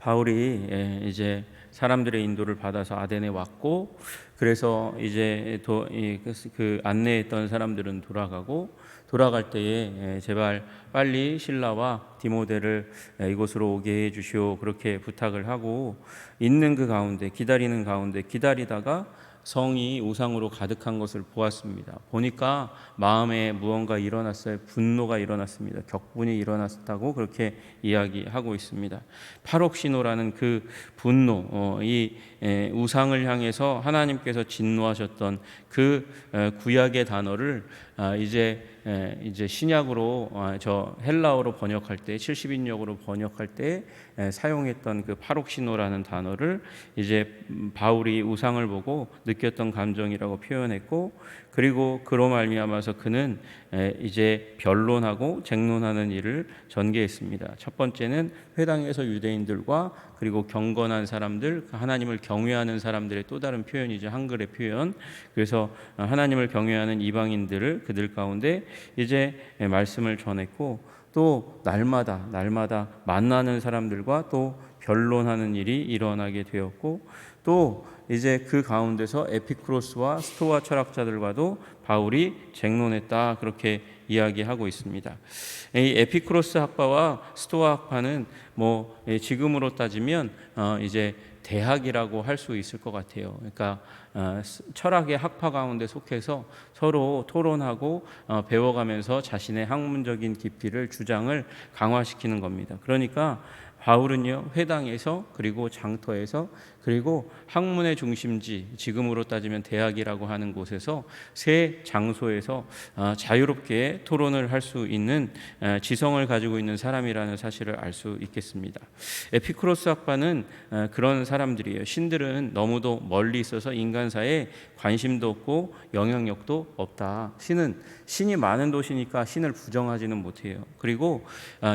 바울이 이제 사람들의 인도를 받아서 아덴에 왔고, 그래서 이제 그 안내했던 사람들은 돌아갈 때에 제발 빨리 실라와 디모데를 이곳으로 오게 해 주시오, 그렇게 부탁을 하고 있는 그 가운데, 기다리는 가운데 기다리다가 성이 우상으로 가득한 것을 보았습니다. 보니까 마음에 무언가 일어났어요. 분노가 일어났습니다. 격분이 일어났다고 그렇게 이야기하고 있습니다. 파록시노라는 그 분노, 이 우상을 향해서 하나님께서 진노하셨던 그 구약의 단어를 이제 신약으로 저 헬라어로 번역할 때, 70인역으로 번역할 때 사용했던 그 파록시노라는 단어를 이제 바울이 우상을 보고 느꼈던 감정이라고 표현했고, 그리고 그로 말미암아서 그는 이제 변론하고 쟁론하는 일을 전개했습니다. 첫 번째는 회당에서 유대인들과, 그리고 경건한 사람들, 하나님을 경외하는 사람들의 또 다른 표현이죠. 한글의 표현. 그래서 하나님을 경외하는 이방인들을 그들 가운데 이제 말씀을 전했고, 또 날마다 만나는 사람들과 또 변론하는 일이 일어나게 되었고, 또 이제 그 가운데서 에피쿠로스와 스토아 철학자들과도 바울이 쟁론했다, 그렇게 이야기하고 있습니다. 이 에피쿠로스 학파와 스토아 학파는 지금으로 따지면 이제 대학이라고 할 수 있을 것 같아요. 그러니까 철학의 학파 가운데 속해서 서로 토론하고 배워가면서 자신의 학문적인 깊이를, 주장을 강화시키는 겁니다. 그러니까 바울은요, 회당에서, 그리고 장터에서, 그리고 학문의 중심지, 지금으로 따지면 대학이라고 하는 곳에서, 세 장소에서 자유롭게 토론을 할 수 있는 지성을 가지고 있는 사람이라는 사실을 알 수 있겠습니다. 에피쿠로스 학파는 그런 사람들이에요. 신들은 너무도 멀리 있어서 인간사에 관심도 없고 영향력도 없다. 신이 많은 도시니까 신을 부정하지는 못해요. 그리고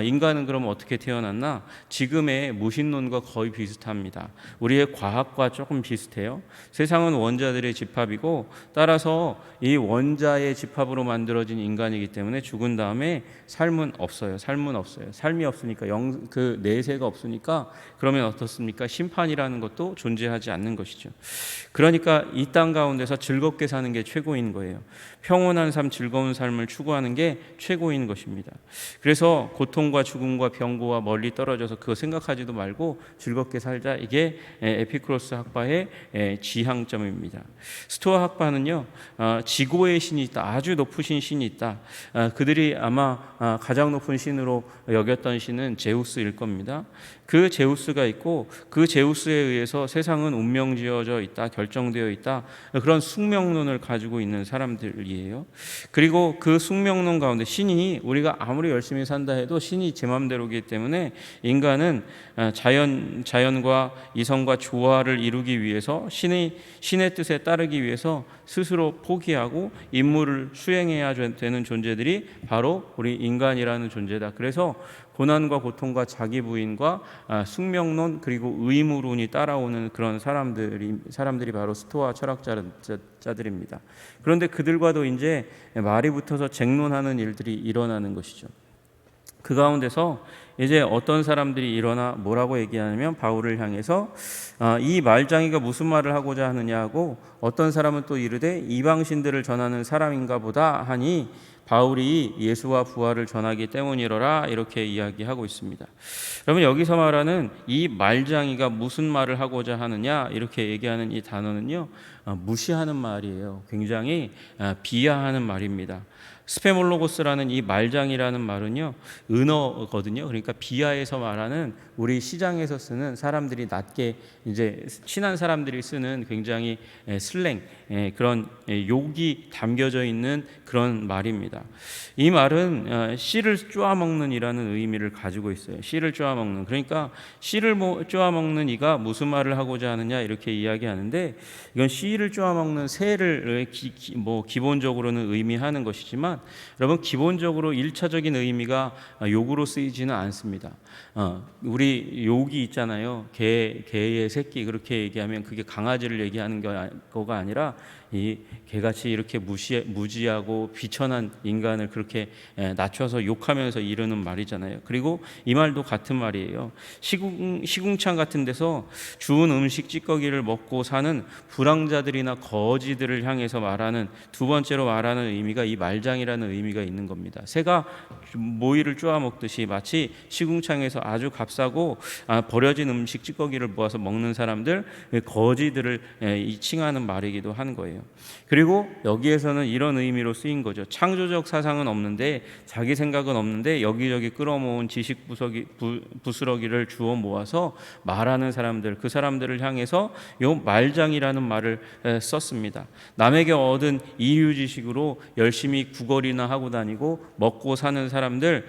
인간은 그럼 어떻게 태어났나? 지금의 무신론과 거의 비슷합니다. 우리의 과학과 조금 비슷해요. 세상은 원자들의 집합이고, 따라서 이 원자의 집합으로 만들어진 인간이기 때문에 죽은 다음에 삶은 없어요. 삶이 없으니까, 그 내세가 없으니까, 그러면 어떻습니까? 심판이라는 것도 존재하지 않는 것이죠. 그러니까 이 땅 가운데서 즐겁게 사는 게 최고인 거예요. 평온한 삶, 즐거운 삶을 추구하는 게 최고인 것입니다. 그래서 고통과 죽음과 병고와 멀리 떨어져서 그거 생각하지도 말고 즐겁게 살자, 이게 에피쿠로스 학파의 지향점입니다. 스토아 학파는요, 지고의 신이 있다, 아주 높으신 신이 있다. 그들이 아마 가장 높은 신으로 여겼던 신은 제우스일 겁니다. 그 제우스가 있고, 그 제우스에 의해서 세상은 운명지어져 있다, 결정되어 있다, 그런 숙명론을 가지고 있는 사람들이에요. 그리고 그 숙명론 가운데 신이, 우리가 아무리 열심히 산다 해도 신이 제 맘대로이기 때문에 인간은 자연과 이성과 조화를 이루기 위해서, 신의 뜻에 따르기 위해서 스스로 포기하고 임무를 수행해야 되는 존재들이 바로 우리 인간이라는 존재다. 그래서 고난과 고통과 자기 부인과 숙명론, 그리고 의무론이 따라오는 그런 사람들이 바로 스토아 철학자들입니다. 그런데 그들과도 이제 말이 붙어서 쟁론하는 일들이 일어나는 것이죠. 그 가운데서 이제 어떤 사람들이 일어나 뭐라고 얘기하냐면, 바울을 향해서 이 말장이가 무슨 말을 하고자 하느냐 하고, 어떤 사람은 또 이르되 이방신들을 전하는 사람인가 보다 하니 바울이 예수와 부활을 전하기 때문이로라, 이렇게 이야기하고 있습니다. 그러면 여기서 말하는 이 말장이가 무슨 말을 하고자 하느냐, 이렇게 얘기하는 이 단어는요, 무시하는 말이에요. 굉장히 비하하는 말입니다. 스페몰로고스라는 이 말장이라는 말은요, 은어거든요. 그러니까 비하에서 말하는, 우리 시장에서 쓰는, 사람들이 낮게 이제 친한 사람들이 쓰는 굉장히 슬랭, 그런 욕이 담겨져 있는 그런 말입니다. 이 말은 씨를 쪼아먹는 이라는 의미를 가지고 있어요. 씨를 쪼아먹는. 그러니까 씨를 쪼아먹는 이가 무슨 말을 하고자 하느냐, 이렇게 이야기하는데, 이건 씨를 쪼아먹는 새를 기본적으로는 의미하는 것이지만, 여러분, 기본적으로 1차적인 의미가 욕으로 쓰이지는 않습니다. 우리 욕이 있잖아요. 개의 새끼, 그렇게 얘기하면 그게 강아지를 얘기하는 거가 아니라 이 개같이 이렇게 무지하고 비천한 인간을 그렇게 낮춰서 욕하면서 이르는 말이잖아요. 그리고 이 말도 같은 말이에요. 시궁창 같은 데서 주운 음식 찌꺼기를 먹고 사는 불황자들이나 거지들을 향해서 말하는, 두 번째로 말하는 의미가 이 말장이라는 의미가 있는 겁니다. 새가 모이를 쪼아 먹듯이 마치 시궁창에서 아주 값싸고 버려진 음식 찌꺼기를 모아서 먹는 사람들, 거지들을 칭하는 말이기도 한 거예요. 그리고 여기에서는 이런 의미로 쓰인 거죠. 창조적 사상은 없는데, 자기 생각은 없는데 여기저기 끌어모은 지식 부스러기를 주워 모아서 말하는 사람들, 그 사람들을 향해서 요 말장이라는 말을 썼습니다. 남에게 얻은 이유지식으로 열심히 구걸이나 하고 다니고 먹고 사는 사람들,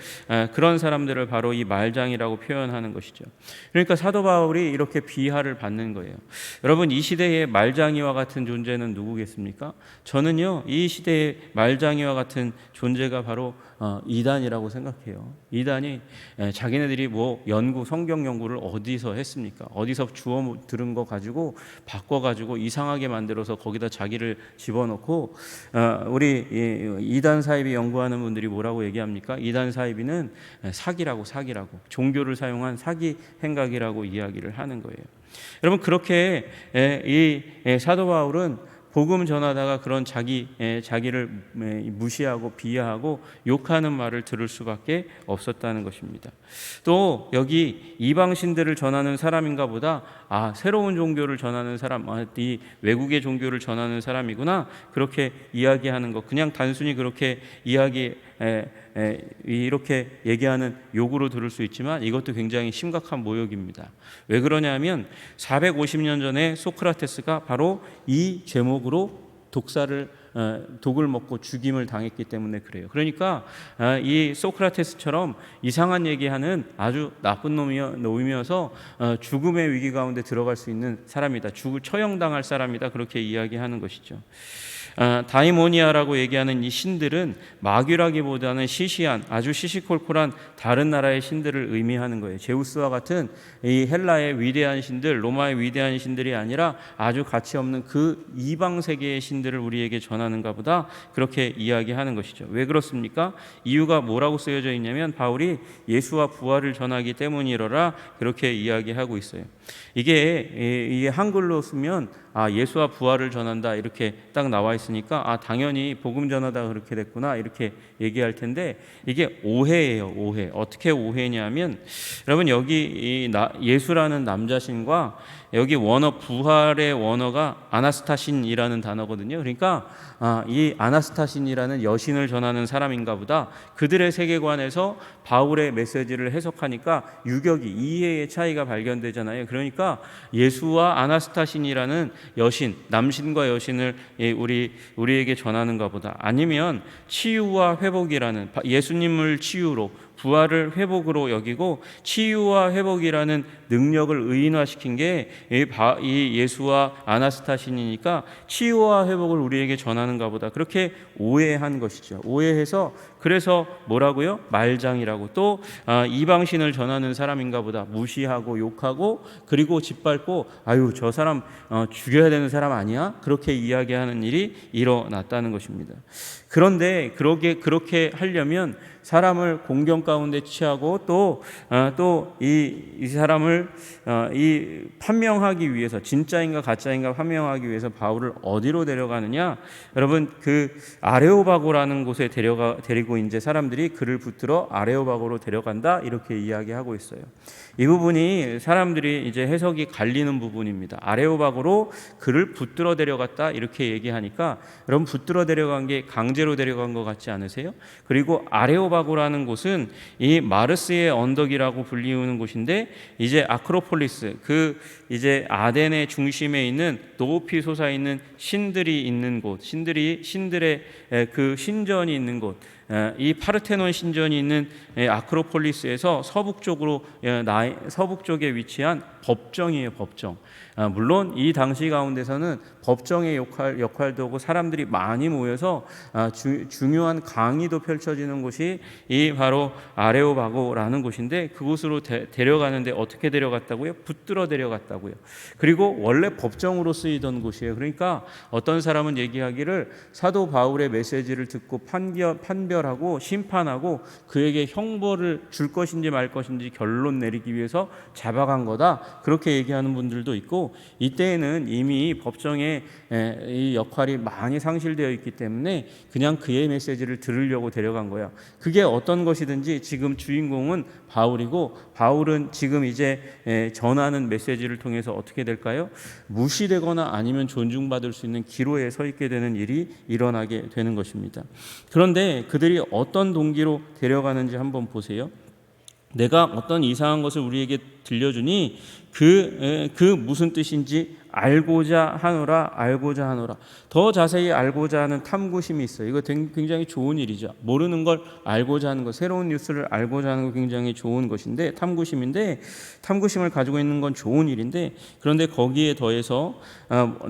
그런 사람들을 바로 이 말장이라고 표현하는 것이죠. 그러니까 사도 바울이 이렇게 비하를 받는 거예요. 여러분, 이 시대의 말장이와 같은 존재는 누구겠습니까? 저는요, 이 시대의 말장이와 같은 존재가 바로 이단이라고 생각해요. 이단이 자기네들이 뭐 성경 연구를 어디서 했습니까? 어디서 주워 들은 거 가지고 바꿔가지고 이상하게 만들어서 거기다 자기를 집어넣고, 우리 이단 사이비 연구하는 분들이 뭐라고 얘기합니까? 이단 사이비는 사기라고 종교를 사용한 사기 행각이라고 이야기를 하는 거예요. 여러분, 그렇게 이 사도 바울은 복음 전하다가 그런 자기를 무시하고 비하하고 욕하는 말을 들을 수밖에 없었다는 것입니다. 또 여기 이방신들을 전하는 사람인가 보다, 새로운 종교를 전하는 사람, 이 외국의 종교를 전하는 사람이구나, 그렇게 이야기하는 것, 그냥 단순히 그렇게 이렇게 얘기하는 욕으로 들을 수 있지만 이것도 굉장히 심각한 모욕입니다. 왜 그러냐면 450년 전에 소크라테스가 바로 이 제목으로 독을 먹고 죽임을 당했기 때문에 그래요. 그러니까 이 소크라테스처럼 이상한 얘기하는 아주 나쁜 놈이어서 죽음의 위기 가운데 들어갈 수 있는 사람이다, 처형당할 사람이다, 그렇게 이야기하는 것이죠. 다이모니아라고 얘기하는 이 신들은 마귀라기보다는 시시한, 아주 시시콜콜한 다른 나라의 신들을 의미하는 거예요. 제우스와 같은 이 헬라의 위대한 신들, 로마의 위대한 신들이 아니라 아주 가치 없는 그 이방 세계의 신들을 우리에게 전하는가 보다, 그렇게 이야기하는 것이죠. 왜 그렇습니까? 이유가 뭐라고 쓰여져 있냐면 바울이 예수와 부활을 전하기 때문이로라, 그렇게 이야기하고 있어요. 이게 한글로 쓰면 예수와 부활을 전한다 이렇게 딱 나와 있으니까 당연히 복음 전하다 그렇게 됐구나 이렇게 얘기할 텐데, 이게 오해예요. 오해. 어떻게 오해냐면, 여러분, 여기 예수라는 남자신과 여기 부활의 원어가 아나스타신이라는 단어거든요. 그러니까 이 아나스타신이라는 여신을 전하는 사람인가 보다, 그들의 세계관에서 바울의 메시지를 해석하니까 유격이, 이해의 차이가 발견되잖아요. 그러니까 예수와 아나스타신이라는 여신, 남신과 여신을 우리에게 전하는가 보다. 아니면 치유와 회복이라는, 예수님을 치유로, 부활을 회복으로 여기고 치유와 회복이라는 능력을 의인화시킨 게 이 예수와 아나스타신이니까 치유와 회복을 우리에게 전하는가 보다, 그렇게 오해한 것이죠. 오해해서, 그래서 뭐라고요? 말장이라고, 또 이방신을 전하는 사람인가 보다 무시하고 욕하고, 그리고 짓밟고 저 사람 죽여야 되는 사람 아니야? 그렇게 이야기하는 일이 일어났다는 것입니다. 그런데 그렇게 하려면 사람을 공경 가운데 취하고 또 이 사람을 판명하기 위해서, 진짜인가 가짜인가 판명하기 위해서 바울을 어디로 데려가느냐? 여러분, 그 아레오바고라는 곳에 데리고 이제 사람들이 그를 붙들어 아레오바고로 데려간다 이렇게 이야기하고 있어요. 이 부분이 사람들이 이제 해석이 갈리는 부분입니다. 아레오바고로 그를 붙들어 데려갔다 이렇게 얘기하니까, 여러분, 붙들어 데려간 게 강제로 데려간 것 같지 않으세요? 그리고 아레오바고라는 곳은 이 마르스의 언덕이라고 불리우는 곳인데, 이제 아크로폴리스, 그 이제 아덴의 중심에 있는 높이 솟아 있는 신들이 있는 곳, 신들의 그 신전이 있는 곳, 이 파르테논 신전이 있는 아크로폴리스에서 서북쪽에 위치한 법정이에요. 법정. 물론 이 당시 가운데서는 법정의 역할도 하고 사람들이 많이 모여서 중요한 강의도 펼쳐지는 곳이 이 바로 아레오바고라는 곳인데, 그곳으로 데려가는데 어떻게 데려갔다고요? 붙들어 데려갔다고요. 그리고 원래 법정으로 쓰이던 곳이에요. 그러니까 어떤 사람은 얘기하기를 사도 바울의 메시지를 듣고 판별하고 심판하고 그에게 형벌을 줄 것인지 말 것인지 결론 내리기 위해서 잡아간 거다, 그렇게 얘기하는 분들도 있고, 이때에는 이미 법정에 이 역할이 많이 상실되어 있기 때문에 그냥 그의 메시지를 들으려고 데려간 거야. 그게 어떤 것이든지 지금 주인공은 바울이고, 바울은 지금 이제 전하는 메시지를 통해서 어떻게 될까요? 무시되거나 아니면 존중받을 수 있는 기로에 서 있게 되는 일이 일어나게 되는 것입니다. 그런데 그들이 어떤 동기로 데려가는지 한번 보세요. 내가 어떤 이상한 것을 우리에게 들려주니 그 무슨 뜻인지 알고자 하노라. 더 자세히 알고자 하는 탐구심이 있어요. 이거 굉장히 좋은 일이죠. 모르는 걸 알고자 하는 것, 새로운 뉴스를 알고자 하는 거 굉장히 좋은 것인데, 탐구심을 가지고 있는 건 좋은 일인데, 그런데 거기에 더해서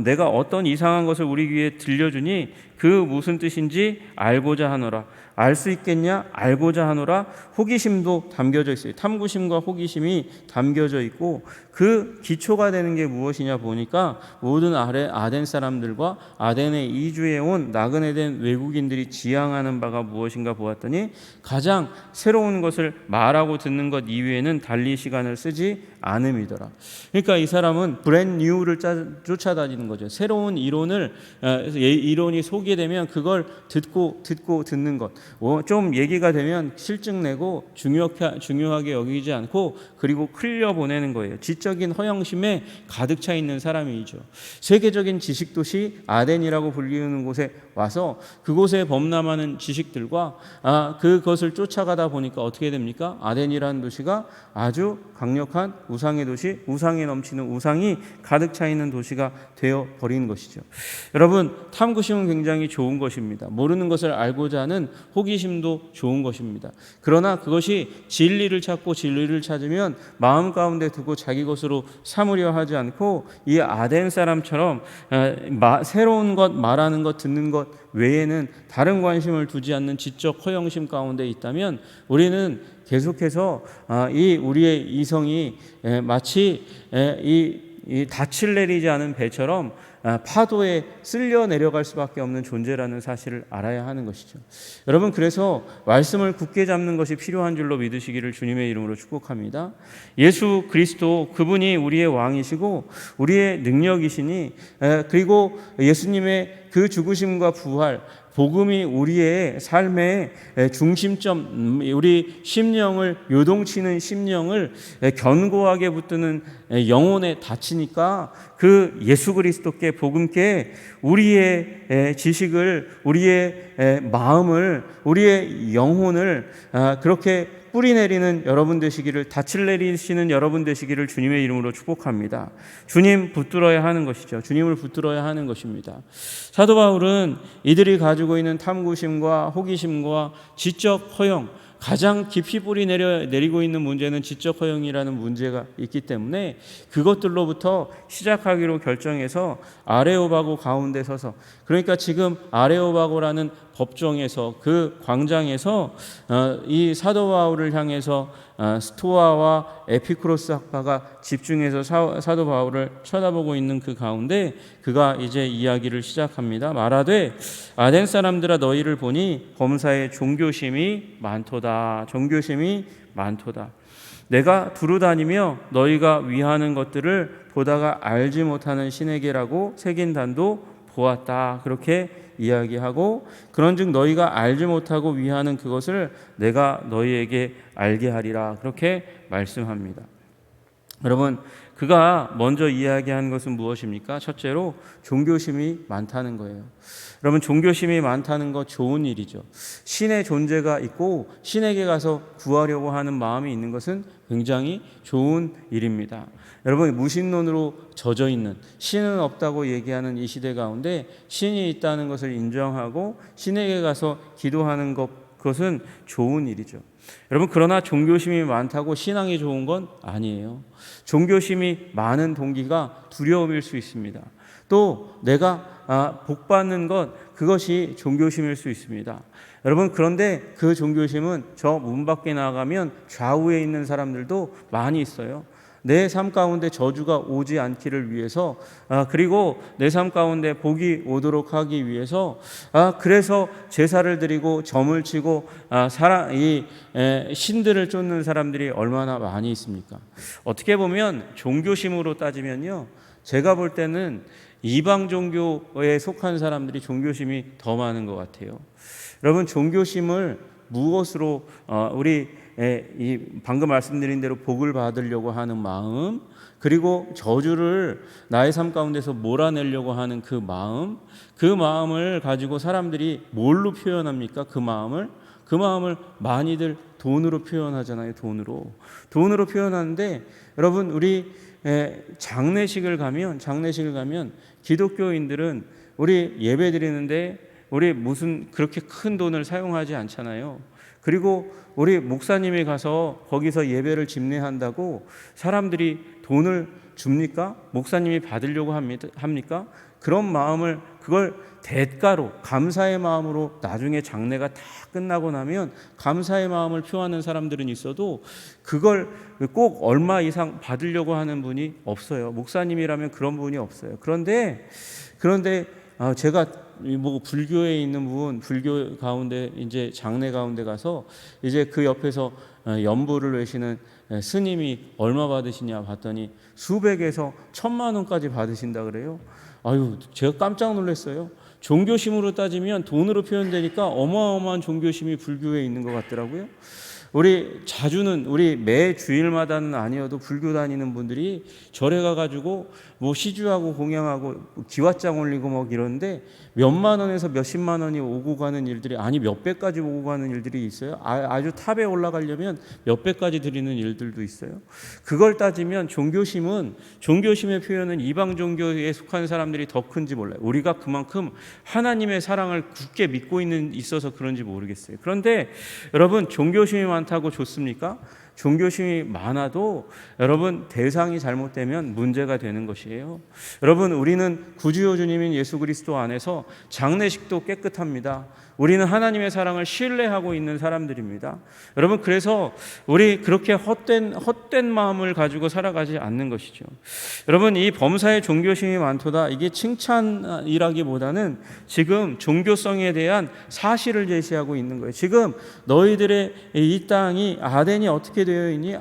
내가 어떤 이상한 것을 우리 귀에 들려주니 그 무슨 뜻인지 알고자 하노라. 알 수 있겠냐? 알고자 하노라. 호기심도 담겨져 있어요. 탐구심과 호기심이 담겨져 있고, 그 기초가 되는 게 무엇이냐 보니까 모든 아덴 사람들과 아덴에 이주해 온 나그네 된 외국인들이 지향하는 바가 무엇인가 보았더니 가장 새로운 것을 말하고 듣는 것 이외에는 달리 시간을 쓰지 않음이더라. 그러니까 이 사람은 브랜드 뉴를 쫓아다니는 거죠. 새로운 이론이 소개되면 그걸 듣는 것. 좀 얘기가 되면 실증 내고 중요하게 여기지 않고 그리고 흘려 보내는 거예요. 지적인 허영심에 가득 차 있는 사람이죠. 세계적인 지식도시 아덴이라고 불리는 곳에 와서 그곳에 범람하는 지식들과 그것을 쫓아가다 보니까 어떻게 됩니까? 아덴이라는 도시가 아주 강력한 우상의 도시, 우상에 넘치는 우상이 가득 차 있는 도시가 되어 버린 것이죠. 여러분, 탐구심은 굉장히 좋은 것입니다. 모르는 것을 알고자 하는 호기심도 좋은 것입니다. 그러나 그것이 진리를 찾고 진리를 찾으면 마음 가운데 두고 자기 것으로 삼으려 하지 않고 이 아덴 사람처럼 새로운 것, 말하는 것, 듣는 것 외에는 다른 관심을 두지 않는 지적 허영심 가운데 있다면 우리는 계속해서 우리의 이성이 마치 이 닻을 내리지 않은 배처럼 파도에 쓸려 내려갈 수밖에 없는 존재라는 사실을 알아야 하는 것이죠. 여러분, 그래서 말씀을 굳게 잡는 것이 필요한 줄로 믿으시기를 주님의 이름으로 축복합니다. 예수 그리스도, 그분이 우리의 왕이시고 우리의 능력이시니, 그리고 예수님의 그 죽으심과 부활, 복음이 우리의 삶의 중심점, 우리 심령을 요동치는 심령을 견고하게 붙드는 영혼에 닫히니까 그 예수 그리스도께, 복음께 우리의 지식을, 우리의 마음을, 우리의 영혼을 그렇게 뿌리 내리는 여러분 되시기를, 닻을 내리시는 여러분 되시기를 주님의 이름으로 축복합니다. 주님 붙들어야 하는 것이죠. 주님을 붙들어야 하는 것입니다. 사도 바울은 이들이 가지고 있는 탐구심과 호기심과 지적 허영, 가장 깊이 뿌리 내리고 있는 문제는 지적 허영이라는 문제가 있기 때문에 그것들로부터 시작하기로 결정해서 아레오바고 가운데 서서, 그러니까 지금 아레오바고라는 법정에서, 그 광장에서 이 사도 바울을 향해서 스토아와 에피쿠로스 학파가 집중해서 사도 바울을 쳐다보고 있는 그 가운데 그가 이제 이야기를 시작합니다. 말하되 아덴 사람들아, 너희를 보니 범사에 종교심이 많도다. 종교심이 많도다. 내가 두루다니며 너희가 위하는 것들을 보다가 알지 못하는 신에게라고 새긴 단도 보았다. 그렇게 이야기하고, 그런즉 너희가 알지 못하고 위하는 그것을 내가 너희에게 알게 하리라. 그렇게 말씀합니다. 여러분, 그가 먼저 이야기한 것은 무엇입니까? 첫째로 종교심이 많다는 거예요. 여러분, 종교심이 많다는 거 좋은 일이죠. 신의 존재가 있고 신에게 가서 구하려고 하는 마음이 있는 것은 굉장히 좋은 일입니다. 여러분, 무신론으로 젖어 있는, 신은 없다고 얘기하는 이 시대 가운데 신이 있다는 것을 인정하고 신에게 가서 기도하는 것, 그것은 좋은 일이죠. 여러분, 그러나 종교심이 많다고 신앙이 좋은 건 아니에요. 종교심이 많은 동기가 두려움일 수 있습니다. 또 내가 복 받는 것, 그것이 종교심일 수 있습니다. 여러분, 그런데 그 종교심은 저 문 밖에 나가면 좌우에 있는 사람들도 많이 있어요. 내 삶 가운데 저주가 오지 않기를 위해서, 그리고 내 삶 가운데 복이 오도록 하기 위해서, 그래서 제사를 드리고 점을 치고 신들을 쫓는 사람들이 얼마나 많이 있습니까? 어떻게 보면 종교심으로 따지면요, 제가 볼 때는 이방 종교에 속한 사람들이 종교심이 더 많은 것 같아요. 여러분, 종교심을 무엇으로 우리 이 방금 말씀드린 대로 복을 받으려고 하는 마음, 그리고 저주를 나의 삶 가운데서 몰아내려고 하는 그 마음을 가지고 사람들이 뭘로 표현합니까? 그 마음을 많이들 돈으로 표현하잖아요. 돈으로 표현하는데, 여러분, 우리 장례식을 가면 기독교인들은 우리 예배 드리는데 우리 무슨 그렇게 큰 돈을 사용하지 않잖아요. 그리고 우리 목사님이 가서 거기서 예배를 집례한다고 사람들이 돈을 줍니까? 목사님이 받으려고 합니까? 그런 마음을, 그걸 대가로 감사의 마음으로 나중에 장례가 다 끝나고 나면 감사의 마음을 표하는 사람들은 있어도 그걸 꼭 얼마 이상 받으려고 하는 분이 없어요. 목사님이라면 그런 분이 없어요. 그런데 제가 불교에 있는 분, 불교 가운데 이제 장례 가운데 가서 이제 그 옆에서 연보를 외시는 스님이 얼마 받으시냐 봤더니 수백에서 1,000만 원까지 받으신다 그래요. 제가 깜짝 놀랐어요. 종교심으로 따지면 돈으로 표현되니까 어마어마한 종교심이 불교에 있는 것 같더라고요. 우리 매 주일마다는 아니어도 불교 다니는 분들이 절에 가가지고 시주하고 공양하고 기왓장 올리고 이러는데 몇만 원에서 몇십만 원이 오고 가는 일들이, 몇 배까지 오고 가는 일들이 있어요. 아주 탑에 올라가려면 몇 배까지 드리는 일들도 있어요. 그걸 따지면 종교심의 표현은 이방 종교에 속한 사람들이 더 큰지 몰라요. 우리가 그만큼 하나님의 사랑을 굳게 믿고 있어서 그런지 모르겠어요. 그런데 여러분, 종교심이 많다고 좋습니까? 종교심이 많아도 여러분, 대상이 잘못되면 문제가 되는 것이에요. 여러분, 우리는 구주요 주님인 예수 그리스도 안에서 장례식도 깨끗합니다. 우리는 하나님의 사랑을 신뢰하고 있는 사람들입니다. 여러분, 그래서 우리 그렇게 헛된 마음을 가지고 살아가지 않는 것이죠. 여러분, 이 범사에 종교심이 많도다, 이게 칭찬이라기보다는 지금 종교성에 대한 사실을 제시하고 있는 거예요. 지금 너희들의 이 땅이 아덴이 어떻게 되어 있니?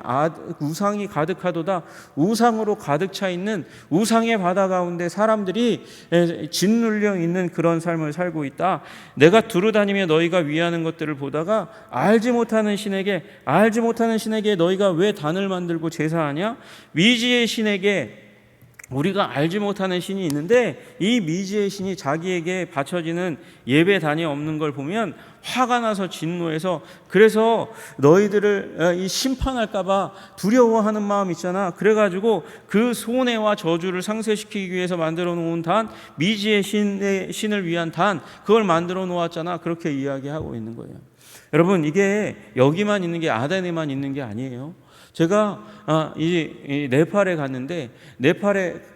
우상이 가득하도다. 우상으로 가득 차 있는 우상의 바다 가운데 사람들이 짓눌려 있는 그런 삶을 살고 있다. 내가 두루다니며 너희가 위하는 것들을 보다가 알지 못하는 신에게 너희가 왜 단을 만들고 제사하냐? 미지의 신에게, 우리가 알지 못하는 신이 있는데 이 미지의 신이 자기에게 바쳐지는 예배단이 없는 걸 보면 화가 나서 진노해서, 그래서 너희들을 이 심판할까 봐 두려워하는 마음 있잖아. 그래가지고 그 손해와 저주를 상쇄시키기 위해서 만들어 놓은 단, 미지의 신을 위한 단, 그걸 만들어 놓았잖아. 그렇게 이야기하고 있는 거예요. 여러분, 이게 여기만 있는 게, 아덴에만 있는 게 아니에요. 제가 이 네팔에 갔는데, 네팔에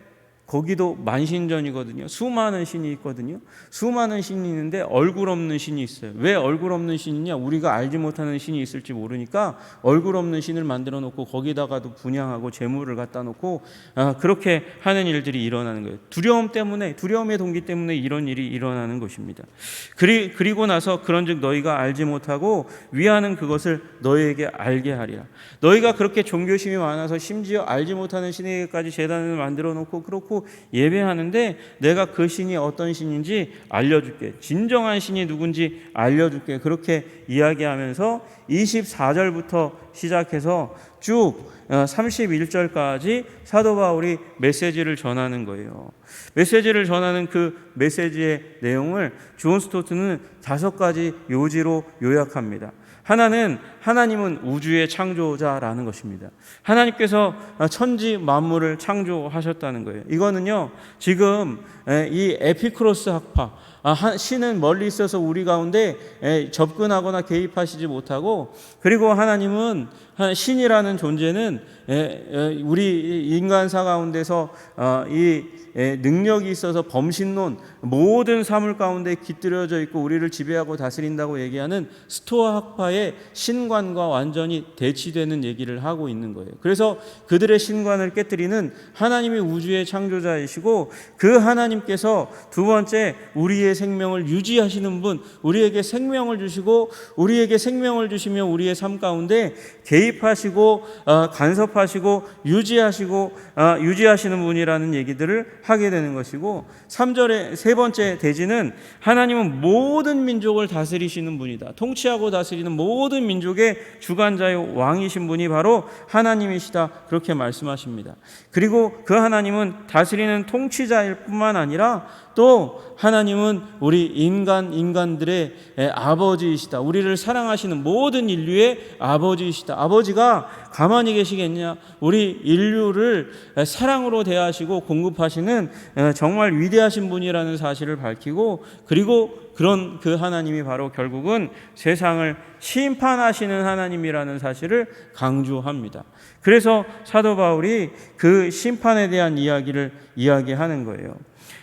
거기도 만신전이거든요. 수많은 신이 있거든요. 수많은 신이 있는데 얼굴 없는 신이 있어요. 왜 얼굴 없는 신이냐? 우리가 알지 못하는 신이 있을지 모르니까 얼굴 없는 신을 만들어 놓고 거기다가도 분향하고 제물을 갖다 놓고 그렇게 하는 일들이 일어나는 거예요. 두려움의 동기 때문에 이런 일이 일어나는 것입니다. 그리고 나서 그런즉 너희가 알지 못하고 위하는 그것을 너희에게 알게 하리라. 너희가 그렇게 종교심이 많아서 심지어 알지 못하는 신에게까지 제단을 만들어 놓고 그렇고 예배하는데, 내가 그 신이 어떤 신인지 알려줄게. 진정한 신이 누군지 알려줄게. 그렇게 이야기하면서 24절부터 시작해서 쭉 31절까지 사도 바울이 메시지를 전하는 거예요. 메시지를 전하는 그 메시지의 내용을 존 스토트는 5가지 요지로 요약합니다. 하나는 하나님은 우주의 창조자라는 것입니다. 하나님께서 천지 만물을 창조하셨다는 거예요. 이거는요, 지금 이 에피쿠로스 학파, 신은 멀리 있어서 우리 가운데 접근하거나 개입하시지 못하고, 그리고 하나님은 신이라는 존재는 우리 인간사 가운데서 이 능력이 있어서 범신론, 모든 사물 가운데 깃들여져 있고 우리를 지배하고 다스린다고 얘기하는 스토아 학파의 신관과 완전히 대치되는 얘기를 하고 있는 거예요. 그래서 그들의 신관을 깨뜨리는 하나님이 우주의 창조자이시고, 그 하나님께서 두 번째 우리의 생명을 유지하시는 분, 우리에게 생명을 주시고 우리에게 생명을 주시며 우리의 삶 가운데 개입하시고 간섭하시고 유지하시는 분이라는 얘기들을 하게 되는 것이고, 3절의 세 번째 대지는 하나님은 모든 민족을 다스리시는 분이다. 통치하고 다스리는 모든 민족의 주관자요 왕이신 분이 바로 하나님이시다, 그렇게 말씀하십니다. 그리고 그 하나님은 다스리는 통치자일 뿐만 아니라 또 하나님은 우리 인간들의 아버지이시다. 우리를 사랑하시는 모든 인류의 아버지이시다. 아버지가 가만히 계시겠냐? 우리 인류를 사랑으로 대하시고 공급하시는 정말 위대하신 분이라는 사실을 밝히고, 그리고 그런 그 하나님이 바로 결국은 세상을 심판하시는 하나님이라는 사실을 강조합니다. 그래서 사도 바울이 그 심판에 대한 이야기를 이야기하는 거예요.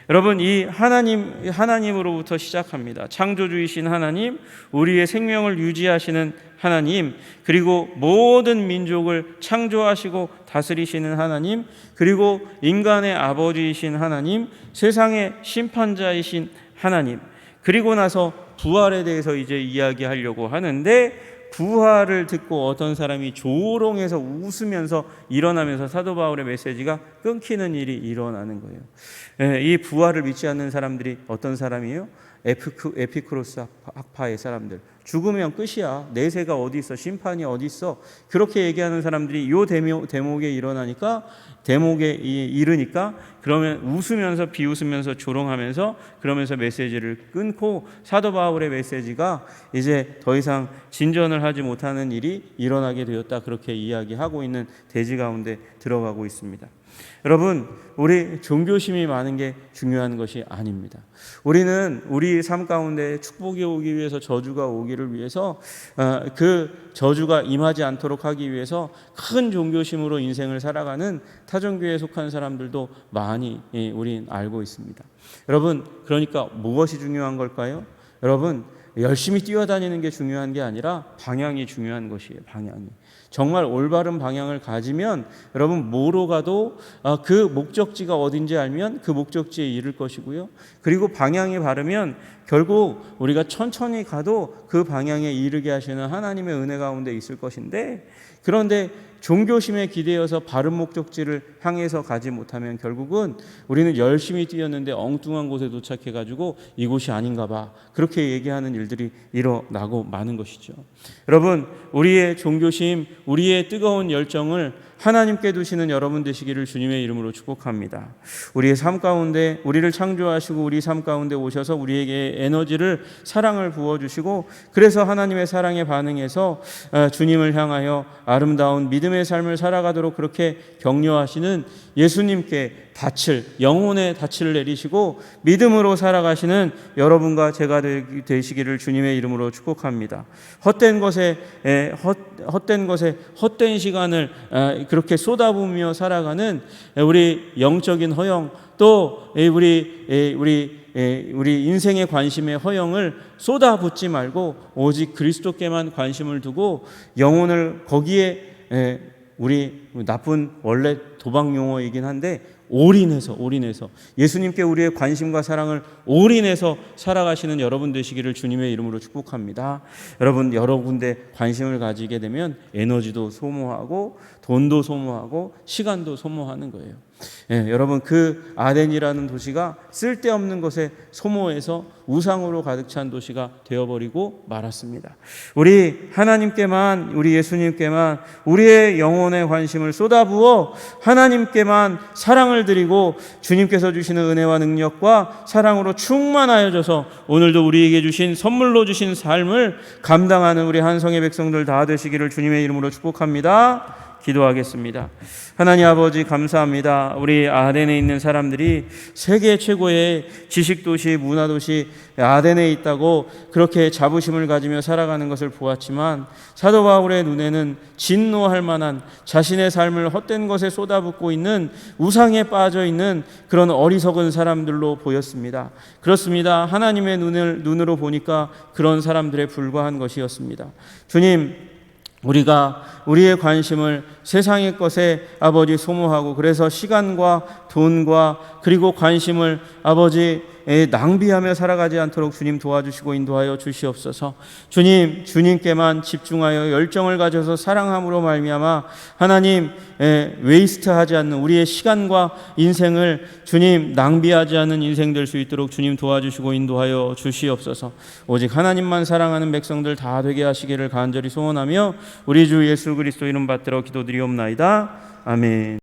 여러분, 이 하나님으로부터 시작합니다. 창조주이신 하나님, 우리의 생명을 유지하시는 하나님, 그리고 모든 민족을 창조하시고 다스리시는 하나님, 그리고 인간의 아버지이신 하나님, 세상의 심판자이신 하나님, 그리고 나서 부활에 대해서 이제 이야기하려고 하는데, 부활을 듣고 어떤 사람이 조롱해서 웃으면서 일어나면서 사도 바울의 메시지가 끊기는 일이 일어나는 거예요. 이 부활을 믿지 않는 사람들이 어떤 사람이에요? 에피쿠로스 학파의 사람들. 죽으면 끝이야. 내세가 어디 있어? 심판이 어디 있어? 그렇게 얘기하는 사람들이 이 대목에 이르니까 그러면 웃으면서 비웃으면서 조롱하면서 그러면서 메시지를 끊고, 사도 바울의 메시지가 이제 더 이상 진전을 하지 못하는 일이 일어나게 되었다, 그렇게 이야기하고 있는 대지 가운데 들어가고 있습니다. 여러분, 우리 종교심이 많은 게 중요한 것이 아닙니다. 우리는 우리 삶 가운데 축복이 오기 위해서, 저주가 오기를 위해서, 그 저주가 임하지 않도록 하기 위해서 큰 종교심으로 인생을 살아가는 타종교에 속한 사람들도 많이 우린 알고 있습니다. 여러분, 그러니까 무엇이 중요한 걸까요? 여러분, 열심히 뛰어다니는 게 중요한 게 아니라 방향이 중요한 것이에요. 방향이 정말 올바른 방향을 가지면 여러분 뭐로 가도 그 목적지가 어딘지 알면 그 목적지에 이를 것이고요. 그리고 방향이 바르면 결국 우리가 천천히 가도 그 방향에 이르게 하시는 하나님의 은혜 가운데 있을 것인데, 그런데 종교심에 기대어서 바른 목적지를 향해서 가지 못하면 결국은 우리는 열심히 뛰었는데 엉뚱한 곳에 도착해가지고 이곳이 아닌가 봐, 그렇게 얘기하는 일들이 일어나고 마는 것이죠. 여러분, 우리의 종교심, 우리의 뜨거운 열정을 하나님께 두시는 여러분 되시기를 주님의 이름으로 축복합니다. 우리의 삶 가운데 우리를 창조하시고 우리 삶 가운데 오셔서 우리에게 에너지를, 사랑을 부어주시고, 그래서 하나님의 사랑에 반응해서 주님을 향하여 아름다운 믿음의 삶을 살아가도록 그렇게 격려하시는 예수님께 영혼의 닻을 내리시고 믿음으로 살아가시는 여러분과 제가 되시기를 주님의 이름으로 축복합니다. 헛된 것에 헛된 시간을 그렇게 쏟아부으며 살아가는 우리 영적인 허영, 또 우리 인생의 관심의 허영을 쏟아붓지 말고 오직 그리스도께만 관심을 두고 영혼을 거기에, 우리 나쁜 원래 도박 용어이긴 한데 올인해서 예수님께 우리의 관심과 사랑을 올인해서 살아가시는 여러분 되시기를 주님의 이름으로 축복합니다. 여러분, 여러 군데 관심을 가지게 되면 에너지도 소모하고 돈도 소모하고 시간도 소모하는 거예요. 여러분 그 아덴이라는 도시가 쓸데없는 것에 소모해서 우상으로 가득 찬 도시가 되어버리고 말았습니다. 우리 하나님께만, 우리 예수님께만 우리의 영혼의 관심을 쏟아부어 하나님께만 사랑을 드리고 주님께서 주시는 은혜와 능력과 사랑으로 충만하여져서 오늘도 우리에게 주신 선물로 주신 삶을 감당하는 우리 한성의 백성들 다 되시기를 주님의 이름으로 축복합니다. 기도하겠습니다. 하나님 아버지 감사합니다. 우리 아덴에 있는 사람들이 세계 최고의 지식도시, 문화도시 아덴에 있다고 그렇게 자부심을 가지며 살아가는 것을 보았지만 사도 바울의 눈에는 진노할 만한 자신의 삶을 헛된 것에 쏟아붓고 있는 우상에 빠져 있는 그런 어리석은 사람들로 보였습니다. 그렇습니다. 하나님의 눈으로 보니까 그런 사람들에 불과한 것이었습니다. 주님, 우리가 우리의 관심을 세상의 것에 아버지 소모하고 그래서 시간과 돈과 그리고 관심을 아버지 낭비하며 살아가지 않도록 주님 도와주시고 인도하여 주시옵소서. 주님, 주님께만 집중하여 열정을 가져서 사랑함으로 말미암아 하나님 웨이스트하지 않는 우리의 시간과 인생을 주님 낭비하지 않는 인생 될 수 있도록 주님 도와주시고 인도하여 주시옵소서. 오직 하나님만 사랑하는 백성들 다 되게 하시기를 간절히 소원하며 우리 주 예수 그리스도 이름 받들어 기도드리옵나이다. 아멘.